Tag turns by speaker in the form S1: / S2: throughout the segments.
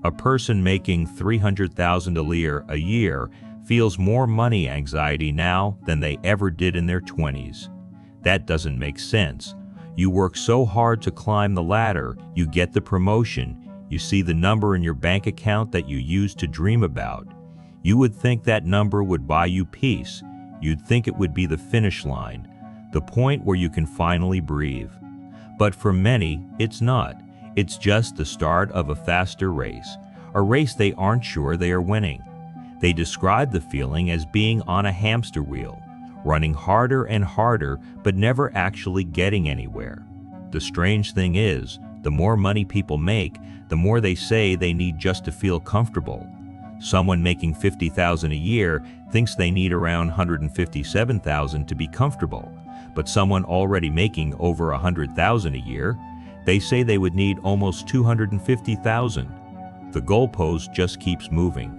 S1: A person making $300,000 a year feels more money anxiety now than they ever did in their 20s. That doesn't make sense. You work so hard to climb the ladder, you get the promotion, you see the number in your bank account that you used to dream about. You would think that number would buy you peace. You'd think it would be the finish line, the point where you can finally breathe. But for many, it's not. It's just the start of a faster race, a race they aren't sure they are winning. They describe the feeling as being on a hamster wheel, running harder and harder, but never actually getting anywhere. The strange thing is, the more money people make, the more they say they need just to feel comfortable. Someone making $50,000 a year thinks they need around $157,000 to be comfortable, but someone already making over $100,000 a year, they say they would need almost $250,000. The goalpost just keeps moving.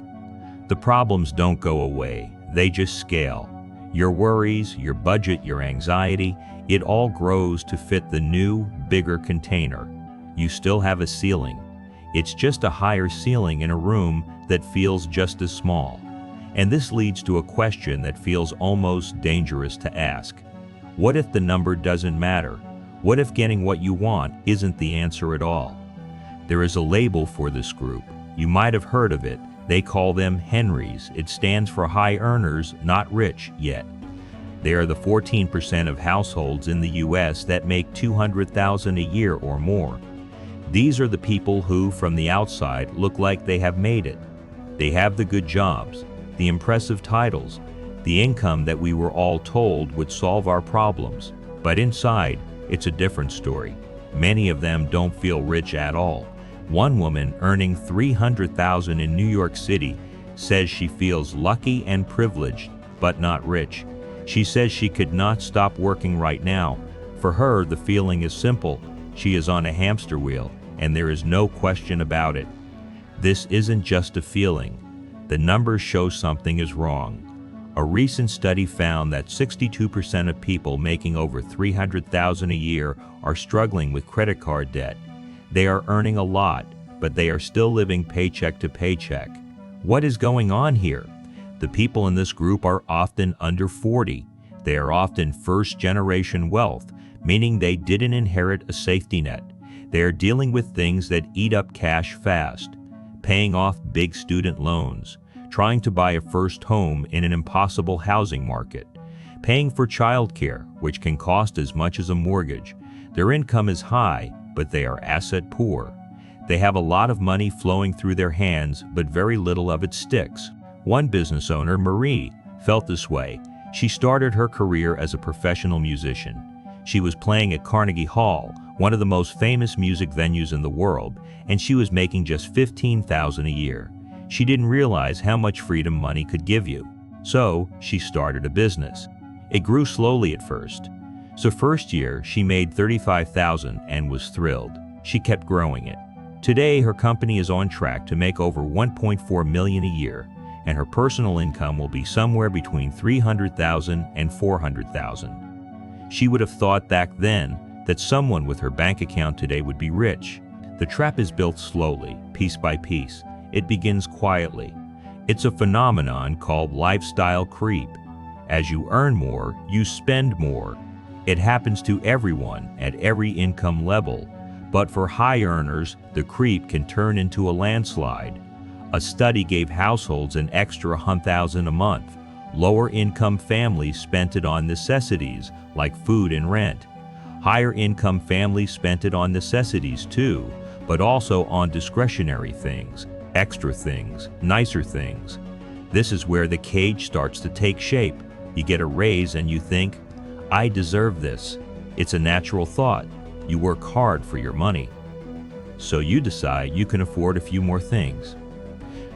S1: The problems don't go away, they just scale. Your worries, your budget, your anxiety, it all grows to fit the new, bigger container. You still have a ceiling. It's just a higher ceiling in a room that feels just as small. And this leads to a question that feels almost dangerous to ask. What if the number doesn't matter? What if getting what you want isn't the answer at all? There is a label for this group. You might have heard of it. They call them Henrys. It stands for high earners, not rich yet. They are the 14% of households in the U.S. that make $200,000 a year or more. These are the people who, from the outside, look like they have made it. They have the good jobs, the impressive titles, the income that we were all told would solve our problems. But inside, it's a different story. Many of them don't feel rich at all. One woman earning $300,000 in New York City says she feels lucky and privileged, but not rich. She says she could not stop working right now. For her, the feeling is simple. She is on a hamster wheel, and there is no question about it. This isn't just a feeling. The numbers show something is wrong. A recent study found that 62% of people making over $300,000 a year are struggling with credit card debt. They are earning a lot, but they are still living paycheck to paycheck. What is going on here? The people in this group are often under 40. They are often first-generation wealth, meaning they didn't inherit a safety net. They are dealing with things that eat up cash fast, paying off big student loans, trying to buy a first home in an impossible housing market, paying for childcare, which can cost as much as a mortgage. Their income is high, but they are asset poor. They have a lot of money flowing through their hands, but very little of it sticks. One business owner, Marie, felt this way. She started her career as a professional musician. She was playing at Carnegie Hall, one of the most famous music venues in the world, and she was making just $15,000 a year. She didn't realize how much freedom money could give you. So she started a business. It grew slowly at first. So first year, she made $35,000 and was thrilled. She kept growing it. Today, her company is on track to make over $1.4 million a year, and her personal income will be somewhere between $300,000 and $400,000. She would have thought back then that someone with her bank account today would be rich. The trap is built slowly, piece by piece. It begins quietly. It's a phenomenon called lifestyle creep. As you earn more, you spend more. It happens to everyone at every income level, but for high earners, the creep can turn into a landslide. A study gave households an extra $100,000 a month. Lower income families spent it on necessities like food and rent. Higher income families spent it on necessities too, but also on discretionary things, extra things, nicer things. This is where the cage starts to take shape. You get a raise and you think, I deserve this. It's a natural thought. You work hard for your money. So you decide you can afford a few more things.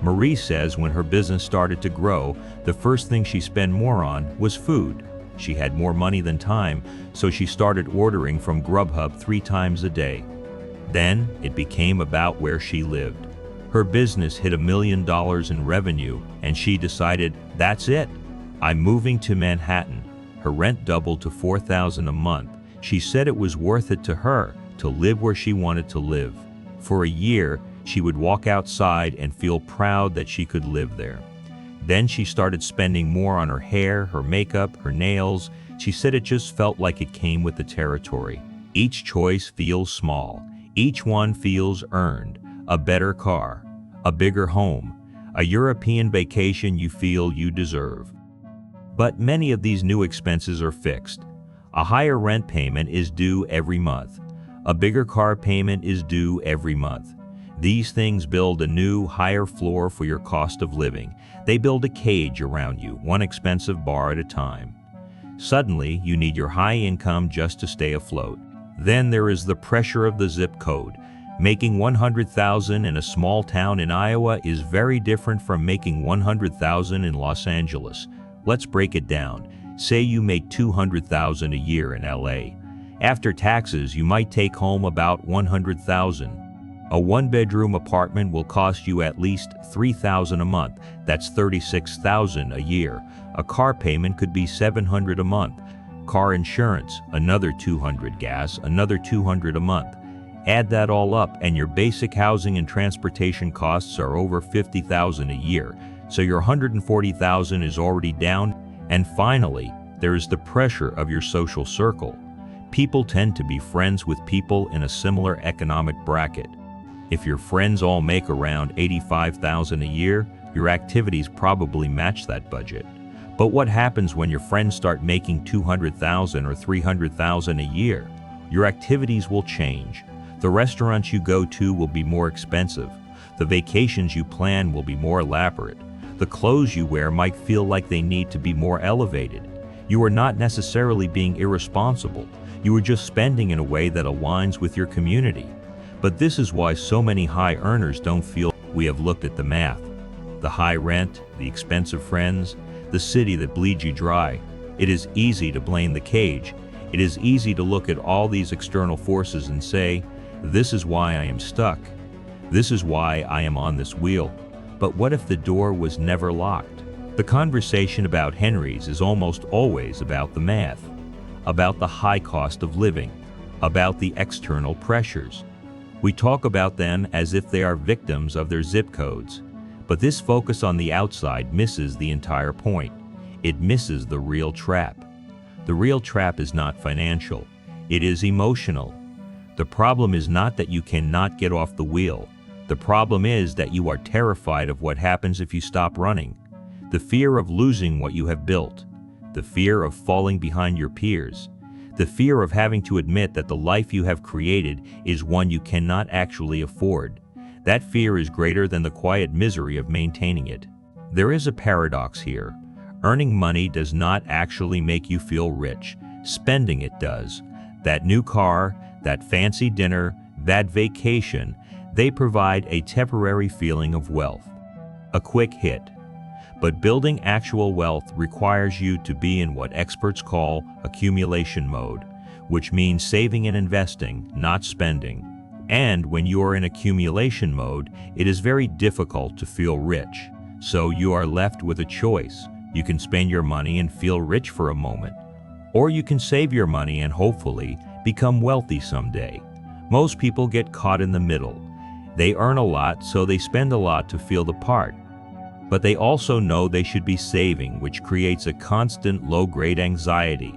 S1: Marie says when her business started to grow, the first thing she spent more on was food. She had more money than time, so she started ordering from Grubhub 3 times a day. Then it became about where she lived. Her business hit $1 million in revenue, and she decided, that's it. I'm moving to Manhattan. Her rent doubled to $4,000 a month. She said it was worth it to her to live where she wanted to live. For a year, She would walk outside and feel proud that she could live there. Then she started spending more on her hair, her makeup, her nails. She said it just felt like it came with the territory. Each choice feels small. Each one feels earned. A better car, a bigger home, a European vacation you feel you deserve. But many of these new expenses are fixed. A higher rent payment is due every month. A bigger car payment is due every month. These things build a new, higher floor for your cost of living. They build a cage around you, one expensive bar at a time. Suddenly, you need your high income just to stay afloat. Then there is the pressure of the zip code. Making $100,000 in a small town in Iowa is very different from making $100,000 in Los Angeles. Let's break it down. Say you make $200,000 a year in LA. After taxes, you might take home about $100,000. A one-bedroom apartment will cost you at least $3,000 a month. That's $36,000 a year. A car payment could be $700 a month. Car insurance, another $200. Gas, another $200 a month. Add that all up and your basic housing and transportation costs are over $50,000 a year. So your $140,000 is already down. And finally, there is the pressure of your social circle. People tend to be friends with people in a similar economic bracket. If your friends all make around $85,000 a year, your activities probably match that budget. But what happens when your friends start making $200,000 or $300,000 a year? Your activities will change. The restaurants you go to will be more expensive. The vacations you plan will be more elaborate. The clothes you wear might feel like they need to be more elevated. You are not necessarily being irresponsible. You are just spending in a way that aligns with your community. But this is why so many high earners don't feel. We have looked at the math. The high rent, the expensive friends, the city that bleeds you dry. It is easy to blame the cage. It is easy to look at all these external forces and say, this is why I am stuck. This is why I am on this wheel. But what if the door was never locked? The conversation about Henry's is almost always about the math, about the high cost of living, about the external pressures. We talk about them as if they are victims of their zip codes. But this focus on the outside misses the entire point. It misses the real trap. The real trap is not financial. It is emotional. The problem is not that you cannot get off the wheel. The problem is that you are terrified of what happens if you stop running. The fear of losing what you have built. The fear of falling behind your peers. The fear of having to admit that the life you have created is one you cannot actually afford. That fear is greater than the quiet misery of maintaining it. There is a paradox here. Earning money does not actually make you feel rich. Spending it does. That new car, that fancy dinner, that vacation, they provide a temporary feeling of wealth. A quick hit. But building actual wealth requires you to be in what experts call accumulation mode, which means saving and investing, not spending. And when you are in accumulation mode, it is very difficult to feel rich. So you are left with a choice. You can spend your money and feel rich for a moment. Or you can save your money and hopefully become wealthy someday. Most people get caught in the middle. They earn a lot, so they spend a lot to feel the part. But they also know they should be saving, which creates a constant low-grade anxiety.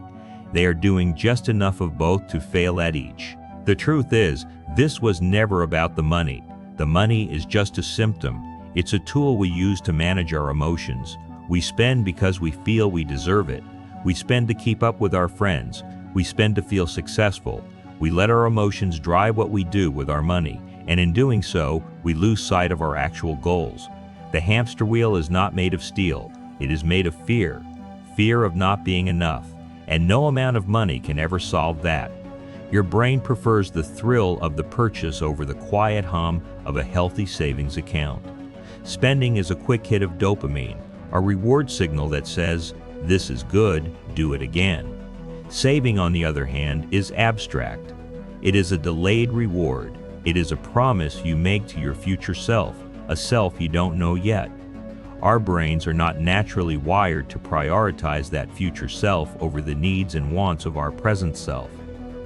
S1: They are doing just enough of both to fail at each. The truth is, this was never about the money. The money is just a symptom. It's a tool we use to manage our emotions. We spend because we feel we deserve it. We spend to keep up with our friends. We spend to feel successful. We let our emotions drive what we do with our money, and in doing so, we lose sight of our actual goals. The hamster wheel is not made of steel. It is made of fear. Fear of not being enough. And no amount of money can ever solve that. Your brain prefers the thrill of the purchase over the quiet hum of a healthy savings account. Spending is a quick hit of dopamine, a reward signal that says, this is good, do it again. Saving, on the other hand, is abstract. It is a delayed reward. It is a promise you make to your future self, a self you don't know yet. Our brains are not naturally wired to prioritize that future self over the needs and wants of our present self.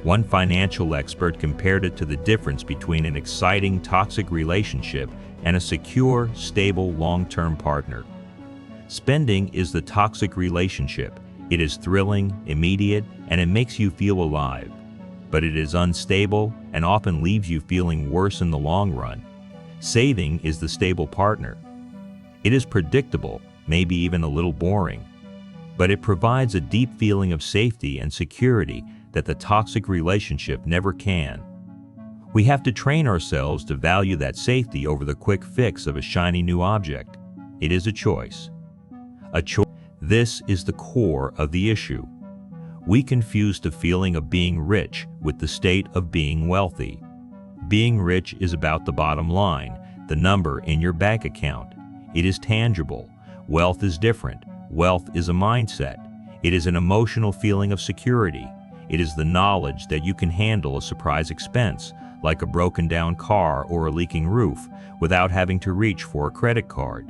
S1: One financial expert compared it to the difference between an exciting, toxic relationship and a secure, stable, long-term partner. Spending is the toxic relationship. It is thrilling, immediate, and it makes you feel alive. But it is unstable and often leaves you feeling worse in the long run. Saving is the stable partner. It is predictable, maybe even a little boring, but it provides a deep feeling of safety and security that the toxic relationship never can. We have to train ourselves to value that safety over the quick fix of a shiny new object. It is a choice. This is the core of the issue. We confuse the feeling of being rich with the state of being wealthy. Being rich is about the bottom line, the number in your bank account. It is tangible. Wealth is different. Wealth is a mindset. It is an emotional feeling of security. It is the knowledge that you can handle a surprise expense, like a broken down car or a leaking roof, without having to reach for a credit card.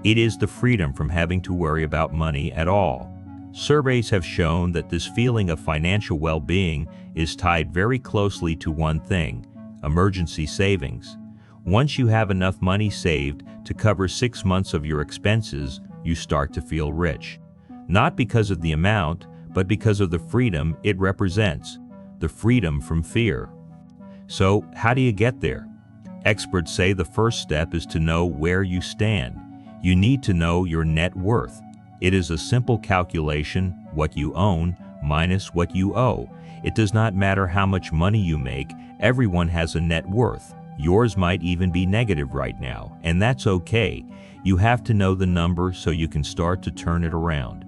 S1: It is the freedom from having to worry about money at all. Surveys have shown that this feeling of financial well-being is tied very closely to one thing: emergency savings. Once you have enough money saved to cover 6 months of your expenses, you start to feel rich. Not because of the amount, but because of the freedom it represents, the freedom from fear. So, how do you get there? Experts say the first step is to know where you stand. You need to know your net worth. It is a simple calculation: what you own minus what you owe. It does not matter how much money you make, everyone has a net worth. Yours might even be negative right now, and that's okay. You have to know the number so you can start to turn it around.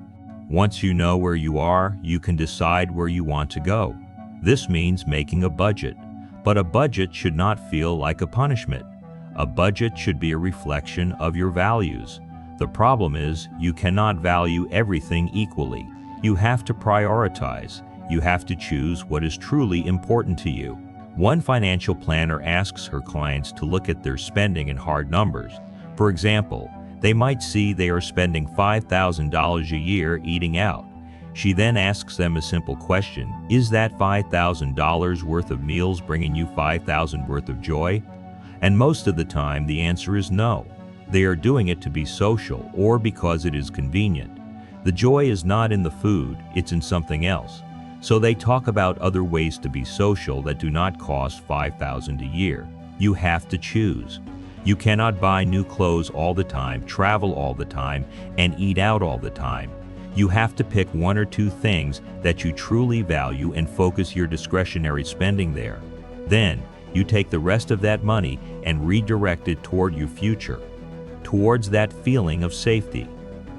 S1: Once you know where you are, you can decide where you want to go. This means making a budget. But a budget should not feel like a punishment. A budget should be a reflection of your values. The problem is, you cannot value everything equally. You have to prioritize. You have to choose what is truly important to you. One financial planner asks her clients to look at their spending in hard numbers. For example, they might see they are spending $5,000 a year eating out. She then asks them a simple question: is that $5,000 worth of meals bringing you $5,000 worth of joy? And most of the time, the answer is no. They are doing it to be social or because it is convenient. The joy is not in the food, it's in something else. So they talk about other ways to be social that do not cost $5,000 a year. You have to choose. You cannot buy new clothes all the time, travel all the time, and eat out all the time. You have to pick one or two things that you truly value and focus your discretionary spending there. Then, you take the rest of that money and redirect it toward your future, towards that feeling of safety,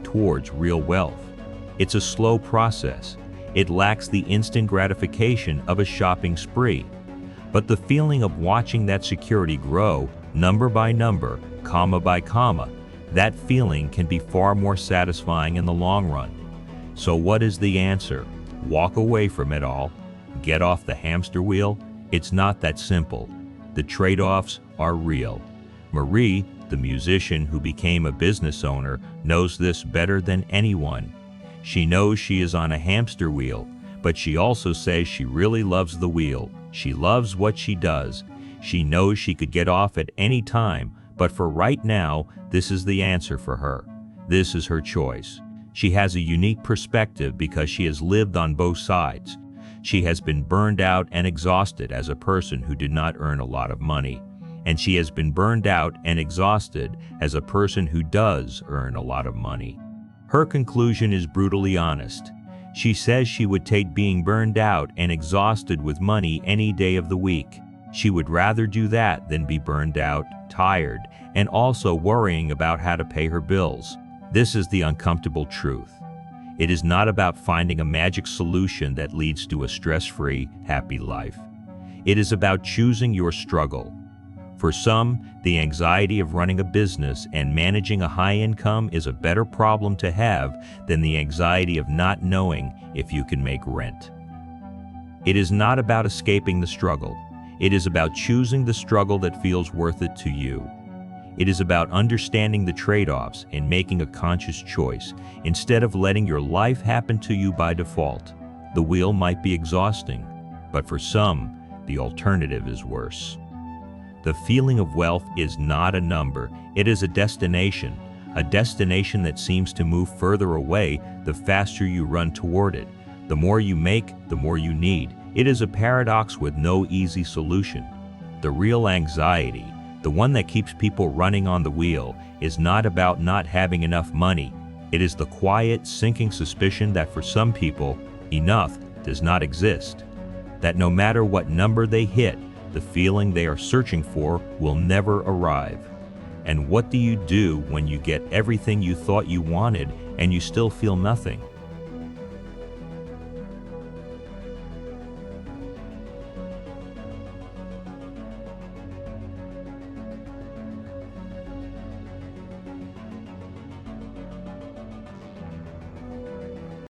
S1: towards real wealth. It's a slow process. It lacks the instant gratification of a shopping spree. But the feeling of watching that security grow, number by number, comma by comma, that feeling can be far more satisfying in the long run. So what is the answer? Walk away from it all? Get off the hamster wheel? It's not that simple. The trade-offs are real. Marie, the musician who became a business owner, knows this better than anyone. She knows she is on a hamster wheel, but she also says she really loves the wheel. She loves what she does. She knows she could get off at any time, but for right now, this is the answer for her. This is her choice. She has a unique perspective because she has lived on both sides. She has been burned out and exhausted as a person who did not earn a lot of money, and she has been burned out and exhausted as a person who does earn a lot of money. Her conclusion is brutally honest. She says she would take being burned out and exhausted with money any day of the week. She would rather do that than be burned out, tired, and also worrying about how to pay her bills. This is the uncomfortable truth. It is not about finding a magic solution that leads to a stress-free, happy life. It is about choosing your struggle. For some, the anxiety of running a business and managing a high income is a better problem to have than the anxiety of not knowing if you can make rent. It is not about escaping the struggle. It is about choosing the struggle that feels worth it to you. It is about understanding the trade-offs and making a conscious choice instead of letting your life happen to you by default. The wheel might be exhausting, But for some, the alternative is worse. The feeling of wealth is not a number, it is a destination that seems to move further away the faster you run toward it. The more you make, the more you need. It is a paradox with no easy solution. The real anxiety, the one that keeps people running on the wheel, is not about not having enough money. It is the quiet, sinking suspicion that for some people, enough does not exist. That no matter what number they hit, the feeling they are searching for will never arrive. And what do you do when you get everything you thought you wanted and you still feel nothing?